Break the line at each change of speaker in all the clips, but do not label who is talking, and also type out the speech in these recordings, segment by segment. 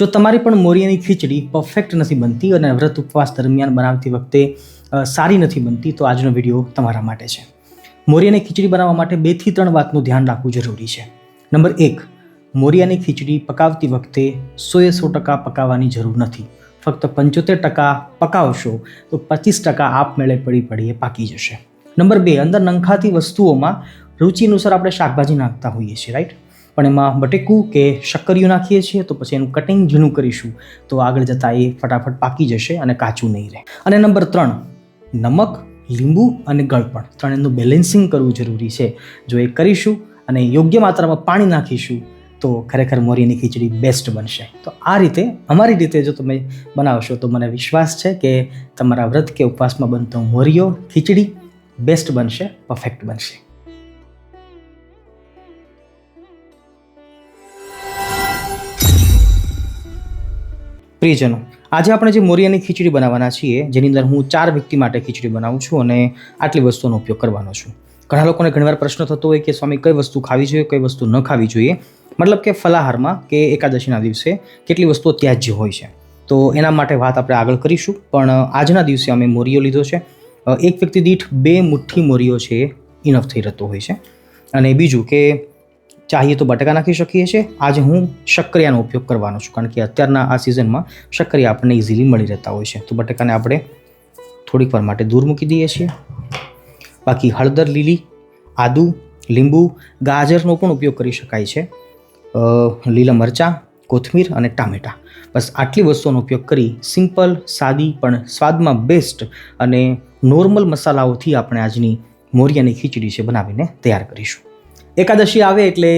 જો તમારી પણ મોરિયાની ખીચડી પરફેક્ટ નથી બનતી અને વ્રત ઉપવાસ દરમિયાન બનાવતી વખતે સારી નથી બનતી તો આજનો વિડીયો તમારા માટે છે. મોરિયાની ખીચડી બનાવવા માટે 2 થી 3 વાતનું ધ્યાન રાખવું જરૂરી છે. નંબર 1, મોરિયાની ખીચડી પકાવતી વખતે 100% પકાવવાની જરૂર નથી. ફક્ત 75% પકાવશો તો 25% આપમેળે પડીએ પાકી જશે. નંબર 2, અંદર નંખાતી વસ્તુઓમાં રુચિ અનુસાર આપણે શાકભાજી નાખતા હોઈએ છીએ, રાઈટ? પણ એમાં બટેકું કે શક્કરિયું નાખીએ છીએ તો પછી એનું કટિંગ ઝીણું કરીશું તો આગળ જતાં એ ફટાફટ પાકી જશે અને કાચું નહીં રહે. અને નંબર 3, નમક, લીંબુ અને ગળપણ ત્રણેયનું બેલેન્સિંગ કરવું જરૂરી છે. જો એ કરીશું અને યોગ્ય માત્રામાં પાણી નાખીશું તો ખરેખર મોરિયાની ખીચડી બેસ્ટ બનશે. તો આ રીતે અમારી રીતે જો તમે બનાવશો તો મને વિશ્વાસ છે કે તમારા વ્રત કે ઉપવાસમાં બનતો મોરિયો ખીચડી બેસ્ટ બનશે, પરફેક્ટ બનશે. પ્રિયજનો, આજે આપણે જે મોરિયાની ખીચડી બનાવવાના છીએ, જેની અંદર હું 4 વ્યક્તિ માટે ખીચડી બનાવું છું અને આટલી વસ્તુનો ઉપયોગ કરવાનો છું. ઘણા લોકોને ઘણીવાર પ્રશ્ન થતો હોય કે સ્વામી કઈ વસ્તુ ખાવી જોઈએ, કઈ વસ્તુ ન ખાવી જોઈએ. મતલબ કે ફલાહારમાં કે એકાદશીના દિવસે કેટલી વસ્તુઓ ત્યાજ્ય હોય છે. તો એના માટે વાત આપણે આગળ કરીશું. પણ આજના દિવસે અમે મોરિયો લીધો છે. એક વ્યક્તિ દીઠ 2 મુઠ્ઠી મોરિયો છે એ ઇનફ થઈ રહેતો હોય છે. અને બીજું કે ચાહીએ તો બટાકા નાખી શકીએ છીએ. આજે હું શક્કરિયાનો ઉપયોગ કરવાનો છું કારણ કે અત્યારના આ સિઝનમાં શક્કરિયા આપણને ઇઝીલી મળી રહેતા હોય છે. તો બટાકાને આપણે થોડીક વાર માટે દૂર મૂકી દઈએ છીએ. બાકી હળદર લીલી, આદુ, લીંબુ, ગાજરનો પણ ઉપયોગ કરી શકાય છે. લીલા મરચાં, કોથમીર અને ટામેટાં, બસ આટલી વસ્તુઓનો ઉપયોગ કરી સિમ્પલ, સાદી પણ સ્વાદમાં બેસ્ટ અને નોર્મલ મસાલાઓથી આપણે આજની મોરિયાની ખીચડી છે બનાવીને તૈયાર કરીશું. એકાદશી આવે એટલે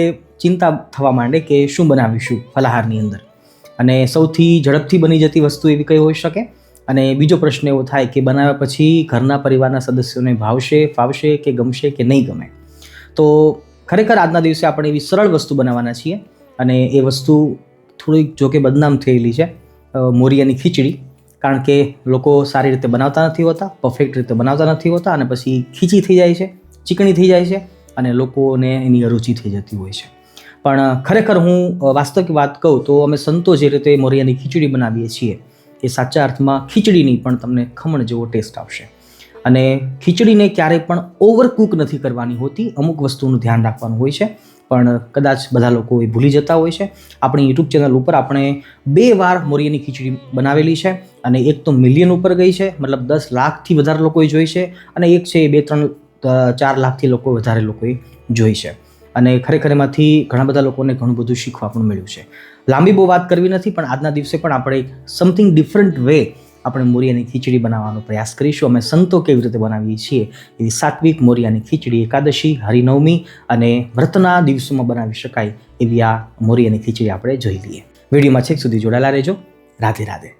ચિંતા થવા માંડે કે શું બનાવીશું ફલાહારની અંદર, અને સૌથી ઝડપથી બની જતી વસ્તુ એવી કઈ હોઈ શકે. અને બીજો પ્રશ્ન એવો થાય કે બનાવ્યા પછી ઘરના પરિવારના સદસ્યોને ભાવશે, ફાવશે કે ગમશે કે નહીં ગમે. તો ખરેખર આજના દિવસે આપણે એવી સરળ વસ્તુ બનાવવાના છીએ અને એ વસ્તુ થોડીક જોકે બદનામ થયેલી છે, મોરિયાની ખીચડી. કારણ કે લોકો સારી રીતે બનાવતા નથી હોતા, પરફેક્ટ રીતે બનાવતા નથી હોતા અને પછી ખીચી થઈ જાય છે, ચીકણી થઈ જાય છે અને લોકોને એની અરુચિ થઈ જતી હોય છે. પણ ખરેખર હું વાસ્તવિક વાત કહું તો અમે સંતો જે રીતે મોરિયાની ખીચડી બનાવીએ છીએ એ સાચા અર્થમાં ખીચડીની પણ તમને ખમણ જેવો ટેસ્ટ આવશે. અને ખીચડીને ક્યારેય પણ ઓવરકુક નથી કરવાની હોતી. અમુક વસ્તુનું ધ્યાન રાખવાનું હોય છે પણ કદાચ બધા લોકો એ ભૂલી જતા હોય છે. આપણી યુટ્યુબ ચેનલ ઉપર આપણે 2 વાર મોરિયાની ખીચડી બનાવેલી છે અને એક તો મિલિયન ઉપર ગઈ છે, મતલબ 10 લાખથી વધારે લોકોએ જોઈ છે, અને એક છે 2-3-4 લાખથી વધારે લોકોએ જોઈ છે. અને ખરેખર એમાંથી ઘણા બધા લોકોને ઘણું બધું શીખવા પણ મળ્યું છે. લાંબી બહુ વાત કરવી નથી, પણ આજના દિવસે પણ આપણે એક સમથિંગ ડિફરન્ટ વે આપણે મોરિયાની ખીચડી બનાવવાનો પ્રયાસ કરીશું. અમે સંતો કેવી રીતે બનાવીએ છીએ એવી સાત્વિક મોરિયાની ખીચડી એકાદશી, હરિનવમી અને વ્રતના દિવસોમાં બનાવી શકાય એવી આ મોરિયાની ખીચડી આપણે જોઈ લઈએ. વિડીયોમાં છેક સુધી જોડાયેલા રહેજો. રાધે રાધે.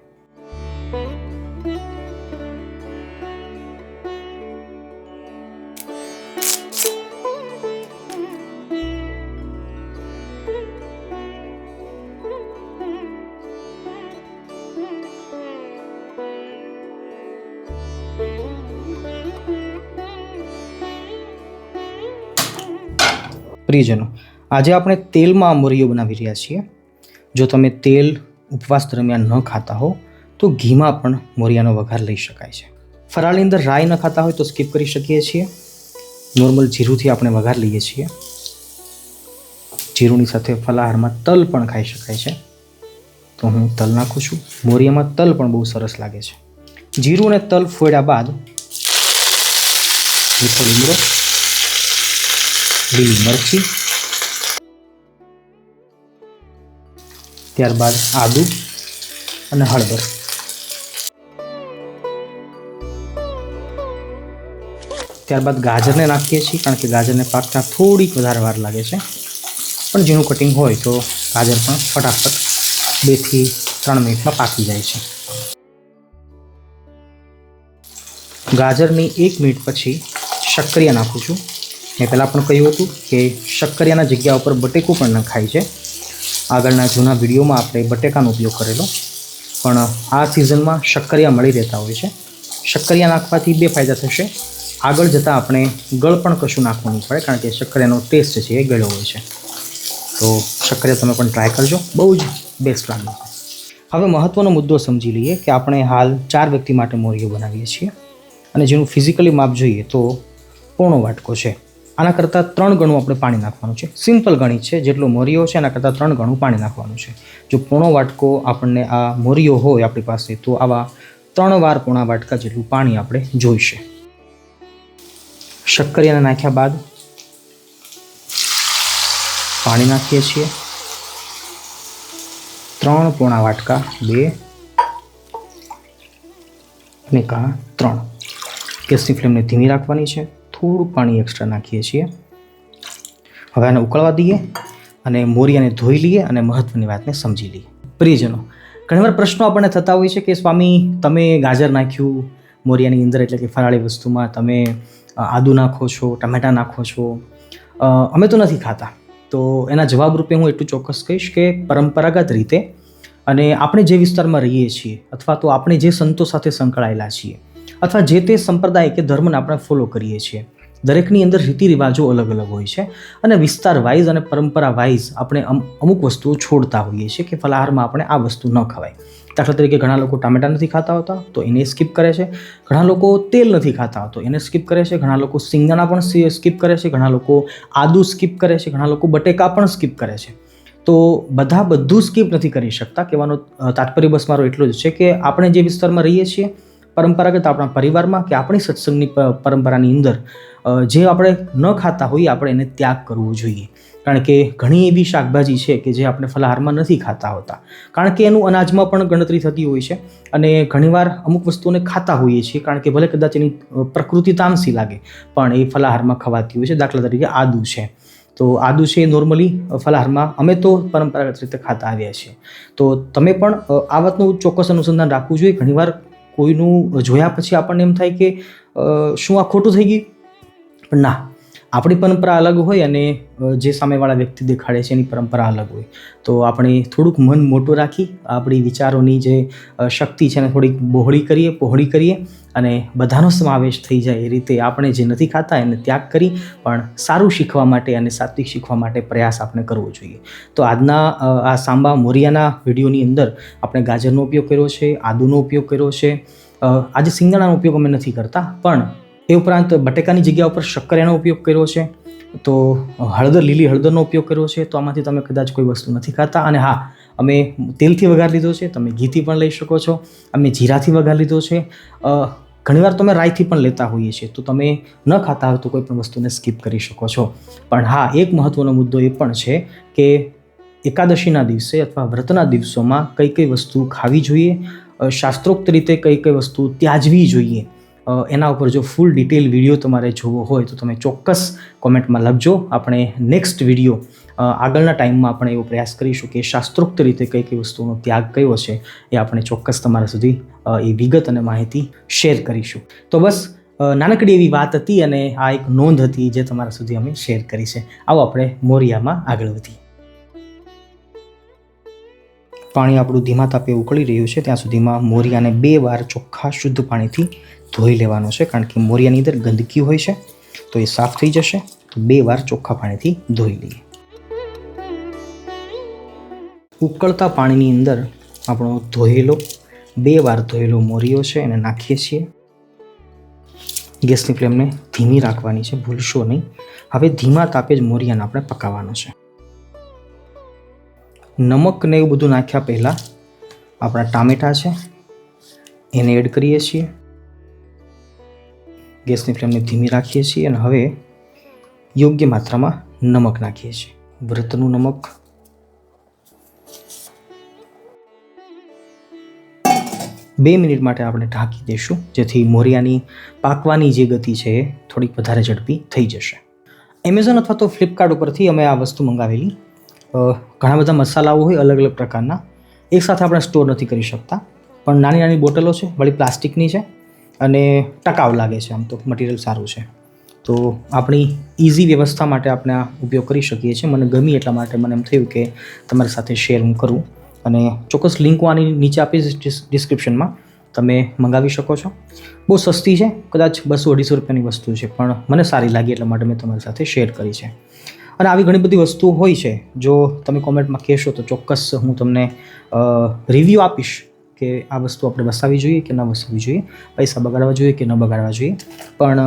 પ્રિયજનો, આજે આપણે તેલમાં મોરિયો બનાવી રહ્યા છીએ. જો તમે તેલ ઉપવાસ દરમિયાન ન ખાતા હો તો ઘીમાં પણ મોરિયાનો વઘાર લઈ શકાય છે. ફરાળની અંદર રાઈ ન ખાતા હોય તો સ્કીપ કરી શકીએ છીએ. નોર્મલ જીરુંથી આપણે વઘાર લઈએ છીએ. જીરુંની સાથે ફલાહારમાં તલ પણ ખાઈ શકાય છે તો હું તલ નાખું છું. મોરિયામાં તલ પણ બહુ સરસ લાગે છે. જીરું અને તલ ફોડ્યા બાદ મીઠો લીમડો, લીલી મરચી, ત્યારબાદ આદુ અને હળદર. ત્યારબાદ ગાજરને નાખીએ છીએ કારણ કે ગાજરને પાકતા થોડીક વધારે વાર લાગે છે, પણ ઝીણું કટિંગ હોય તો ગાજર પણ ફટાફટ 2 થી 3 મિનિટમાં પાકી જાય છે. ગાજરની 1 મિનિટ પછી શક્કરિયા નાખું છું. મેં પહેલાં પણ કહ્યું હતું કે શક્કરિયાના જગ્યા ઉપર બટેકું પણ નખાય છે. આગળના જૂના વિડીયોમાં આપણે બટેકાનો ઉપયોગ કરેલો, પણ આ સિઝનમાં શક્કરિયા મળી રહેતા હોય છે. શક્કરિયા નાખવાથી 2 ફાયદા થશે. આગળ જતાં આપણે ગળ પણ કશું નાખવું નહીં પડે કારણ કે શક્કરિયાનો ટેસ્ટ છે એ ગળ્યો હોય છે. તો શક્કરિયા તમે પણ ટ્રાય કરજો, બહુ જ બેસ્ટ લાગે. હવે મહત્ત્વનો મુદ્દો સમજી લઈએ કે આપણે હાલ 4 વ્યક્તિ માટે મોરિયો બનાવીએ છીએ અને જેનું ફિઝિકલી માપ જોઈએ તો પોણો વાટકો છે. આના કરતાં 3 ગણું આપણે પાણી નાખવાનું છે. સિમ્પલ ગણિત છે, જેટલો મોરિયો છે એના કરતાં 3 ગણું પાણી નાખવાનું છે. જો પોણો વાટકો આપણને આ મોરિયો હોય આપણી પાસે તો આવા 3 વાર પોણા વાટકા જેટલું પાણી આપણે જોઈશે. શક્કરિયાને નાખ્યા બાદ પાણી નાખીએ છીએ. 3 પોણા વાટકા 2 અને 3. ગેસની ફ્લેમને ધીમી રાખવાની છે. થોડું પાણી એક્સ્ટ્રા નાખીએ છીએ. હવે આને ઉકળવા દઈએ અને મોરિયાને ધોઈ લઈએ અને મહત્ત્વની વાતને સમજી લઈએ. પ્રિયજનો, ઘણીવાર પ્રશ્નો આપણને થતા હોય છે કે સ્વામી, તમે ગાજર નાખ્યું મોરિયાની અંદર, એટલે કે ફરાળી વસ્તુમાં તમે આદુ નાખો છો, ટમેટાં નાખો છો, અમે તો નથી ખાતા. તો એના જવાબ રૂપે હું એટલું ચોક્કસ કહીશ કે પરંપરાગત રીતે અને આપણે જે વિસ્તારમાં રહીએ છીએ અથવા તો આપણે જે સંતો સાથે સંકળાયેલા છીએ અથવા જે તે સંપ્રદાય કે ધર્મને આપણે ફોલો કરીએ છીએ, દરેકની અંદર રીતિ રિવાજો અલગ અલગ હોય છે અને વિસ્તાર વાઇઝ અને પરંપરા વાઇઝ આપણે અમુક વસ્તુઓ છોડતા હોઈએ છીએ કે ફલાહારમાં આપણે આ વસ્તુ ન ખવાય. દાખલા તરીકે ઘણા લોકો ટામેટા નથી ખાતા હોતા તો એને સ્કીપ કરે છે, ઘણા લોકો તેલ નથી ખાતા તો એને સ્કીપ કરે છે, ઘણા લોકો સિંગદાણા પણ સ્કીપ કરે છે, ઘણા લોકો આદુ સ્કીપ કરે છે, ઘણા લોકો બટેકા પણ સ્કીપ કરે છે. તો બધા બધું સ્કીપ નથી કરી શકતા. કહેવાનો તાત્પર્ય બસ મારો એટલો જ છે કે આપણે જે વિસ્તારમાં રહીએ છીએ પરંપરાગત આપણા પરિવારમાં કે આપણી સત્સંગની પરંપરાની અંદર જે આપણે ન ખાતા હોઈએ આપણે એને ત્યાગ કરવો જોઈએ. કારણ કે ઘણી એવી શાકભાજી છે કે જે આપણે ફલાહારમાં નથી ખાતા હોતા, કારણ કે એનું અનાજમાં પણ ગણતરી થતી હોય છે અને ઘણીવાર અમુક વસ્તુઓને ખાતા હોઈએ છીએ કારણ કે ભલે કદાચ એની પ્રકૃતિ તામસી લાગે પણ એ ફલાહારમાં ખવાતી હોય છે. દાખલા તરીકે આદુ છે, તો આદુ છે એ નોર્મલી ફલાહારમાં અમે તો પરંપરાગત રીતે ખાતા આવ્યા છીએ. તો તમે પણ આ વાતનું ચોક્કસ અનુસંધાન રાખવું જોઈએ. ઘણીવાર કોઈનું જોયા પછી આપણને એમ થાય કે શું આ ખોટું થઈ ગયું, પણ ના, આપણી પરંપરા અલગ હોય અને જે સામેવાળા વ્યક્તિ દેખાડે છે એની પરંપરા અલગ હોય. તો આપણે થોડુંક મન મોટું રાખી આપણી વિચારોની જે શક્તિ છે એને થોડીક પહોળી કરીએ અને બધાનો સમાવેશ થઈ જાય એ રીતે આપણે જે નથી ખાતા એને ત્યાગ કરી પણ સારું શીખવા માટે અને સાત્વિક શીખવા માટે પ્રયાસ આપણે કરવો જોઈએ. તો આજના આ સાંબા મોરિયાના વિડીયોની અંદર આપણે ગાજરનો ઉપયોગ કર્યો છે, આદુનો ઉપયોગ કર્યો છે. આજે સિંગદાણાનો ઉપયોગ અમે નથી કરતા, પણ એ ઉપરાંત બટેકાની જગ્યા ઉપર શક્કરિયાનો ઉપયોગ કર્યો છે. તો લીલી હળદરનો ઉપયોગ કર્યો છે. તો આમાંથી તમે કદાચ કોઈ વસ્તુ નથી ખાતા. અને હા, અમે તેલથી વઘાર લીધો છે, તમે ઘીથી પણ લઈ શકો છો, અમે જીરાથી વઘાર લીધો છે, ઘણીવાર તમે રાઈથી પણ લેતા હોઈએ છીએ. તો તમે ન ખાતા હોય તો કોઈ પણ વસ્તુને સ્કીપ કરી શકો છો. પણ હા, એક મહત્ત્વનો મુદ્દો એ પણ છે કે એકાદશીના દિવસે અથવા વ્રતના દિવસોમાં કઈ કઈ વસ્તુ ખાવી જોઈએ, શાસ્ત્રોક્ત રીતે કઈ કઈ વસ્તુ ત્યાજવી જોઈએ, એના ઉપર જો ફૂલ ડિટેલ વિડીયો તમારે જોવો હોય તો તમે ચોક્કસ કોમેન્ટમાં લખજો. આપણે નેક્સ્ટ વિડીયો આગળના ટાઈમમાં આપણે એવો પ્રયાસ કરીશું કે શાસ્ત્રોક્ત રીતે કઈ કઈ વસ્તુનો ત્યાગ કયો છે એ આપણે ચોક્કસ તમારા સુધી એ વિગત અને માહિતી શેર કરીશું. તો બસ નાનકડી એવી વાત હતી અને આ એક નોંધ હતી જે તમારા સુધી અમે શેર કરી છે. આવો આપણે મોરિયામાં આગળ વધીએ. પાણી આપણું ધીમા તાપે ઉકળી રહ્યું છે ત્યાં સુધીમાં મોરિયાને 2 વાર ચોખ્ખા શુદ્ધ પાણીથી ધોઈ લેવાનો છે, કારણ કે મોરિયાની અંદર ગંદકી હોય છે તો એ સાફ થઈ જશે. તો 2 વાર ચોખ્ખા પાણીથી ધોઈ લઈએ. ઉકળતા પાણીની અંદર આપણો 2 વાર ધોયેલો મોરિયો છે એને નાખીએ છીએ. ગેસની ફ્લેમને ધીમી રાખવાની છે, ભૂલશો નહીં. હવે ધીમા તાપે જ મોરિયાને આપણે પકાવવાનો છે. નમક ને એવું બધું નાખ્યા પહેલાં આપણા ટામેટાં છે એને એડ કરીએ છીએ. ગેસની ફ્લેમને ધીમી રાખીએ છીએ અને હવે યોગ્ય માત્રામાં નમક નાખીએ છીએ. વ્રતનું નમક. બે મિનિટ માટે આપણે ઢાંકી દઈશું જેથી મોરિયાની પાકવાની જે ગતિ છે એ થોડીક વધારે ઝડપી થઈ જશે. એમેઝોન અથવા તો ફ્લિપકાર્ટ ઉપરથી અમે આ વસ્તુ મંગાવેલી. ઘણા બધા મસાલાઓ હોય અલગ અલગ પ્રકારના, એકસાથે આપણે સ્ટોર નથી કરી શકતા, પણ નાની નાની બોટલો છે, વળી પ્લાસ્ટિકની છે અને ટકાઉ લાગે છે. આમ તો મટીરિયલ સારું છે, તો આપણી ઇઝી વ્યવસ્થા માટે આપણે આ ઉપયોગ કરી શકીએ છીએ. મને ગમી એટલા માટે મને એમ થયું કે તમારી સાથે શેર હું કરું અને ચોક્કસ લિંક હું આની નીચે આપીશ ડિસ્ક્રિપ્શનમાં, તમે મંગાવી શકો છો. બહુ સસ્તી છે, કદાચ 200-250 રૂપિયાની વસ્તુ છે, પણ મને સારી લાગી એટલા માટે મેં તમારી સાથે શેર કરી છે. અને આવી ઘણી બધી વસ્તુઓ હોય છે. જો તમે કોમેન્ટમાં કહેશો તો ચોક્કસ હું તમને રિવ્યૂ આપીશ કે આ વસ્તુ આપણે વસાવવી જોઈએ કે ન વસાવવી જોઈએ, પૈસા બગાડવા જોઈએ કે ન બગાડવા જોઈએ. પણ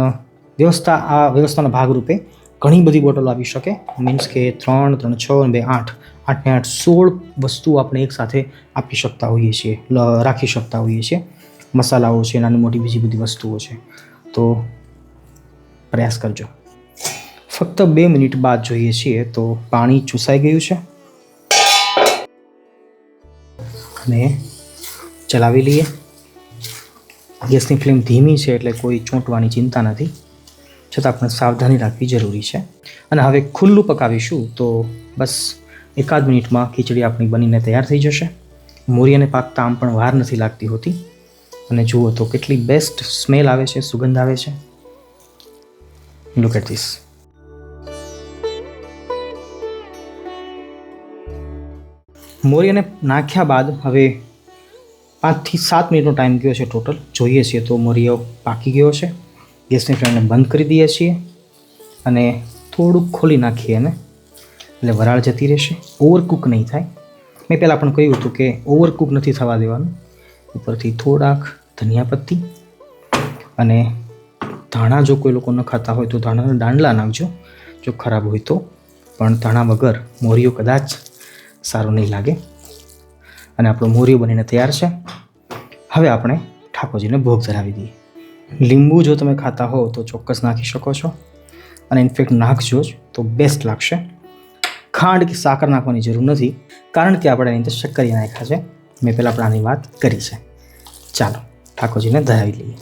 વ્યવસ્થાના ભાગરૂપે ઘણી બધી બોટલો આવી શકે. મીન્સ કે 3, 3, 6 અને 2, 8, 8 ને 8 16 વસ્તુઓ આપણે એકસાથે આપી શકતા હોઈએ છીએ, રાખી શકતા હોઈએ છીએ. મસાલાઓ છે, નાની મોટી બીજી બધી વસ્તુઓ છે. તો પ્રયાસ કરજો. ફક્ત 2 મિનિટ બાદ જોઈએ છીએ તો પાણી ચૂસાઈ ગયું છે અને ચલાવી લઈએ. ગેસની ફ્લેમ ધીમી છે એટલે કોઈ ચોંટવાની ચિંતા નથી, છતાં આપણે સાવધાની રાખવી જરૂરી છે. અને હવે ખુલ્લું પકાવીશું તો બસ 1 મિનિટમાં ખીચડી આપણી બનીને તૈયાર થઈ જશે. મોરિયાને પાકતા આમ પણ વાર નથી લાગતી હોતી. અને જુઓ તો કેટલી બેસ્ટ સ્મેલ આવે છે, સુગંધ આવે છે. Look at this. મોરિયાને નાખ્યા બાદ હવે 5 થી 7 મિનિટનો ટાઈમ ગયો છે ટોટલ. જોઈએ છીએ તો મોરિયો પાકી ગયો છે. ગેસની ફ્લેમને બંધ કરી દઈએ છીએ અને થોડુંક ખોલી નાખીએ એને, એટલે વરાળ જતી રહેશે, ઓવરકુક નહીં થાય. મેં પહેલાં પણ કહ્યું હતું કે ઓવરકુક નથી થવા દેવાનું. ઉપરથી થોડાક ધનિયા પત્તી અને ધાણા, જો કોઈ લોકો ન ખાતા હોય તો ધાણાના દાંડલા નાખજો જો ખરાબ હોય તો, પણ ધાણા વગર મોરિયો કદાચ સારો નહીં લાગે. અને આપણો મોરિયો બનીને તૈયાર છે. હવે આપણે ઠાકોરજીને ભોગ ધરાવી દઈએ. લીંબુ જો તમે ખાતા હો તો ચોક્કસ નાખી શકો છો, અને ઇનફેક્ટ નાખજો જ તો બેસ્ટ લાગશે. ખાંડ કે સાકર નાખવાની જરૂર નથી, કારણ કે આપણે એની અંદર શક્કરિયા નાખ્યા છે. મેં પહેલાં પણ આની વાત કરી છે. ચાલો ઠાકોરજીને ધરાવી લઈએ.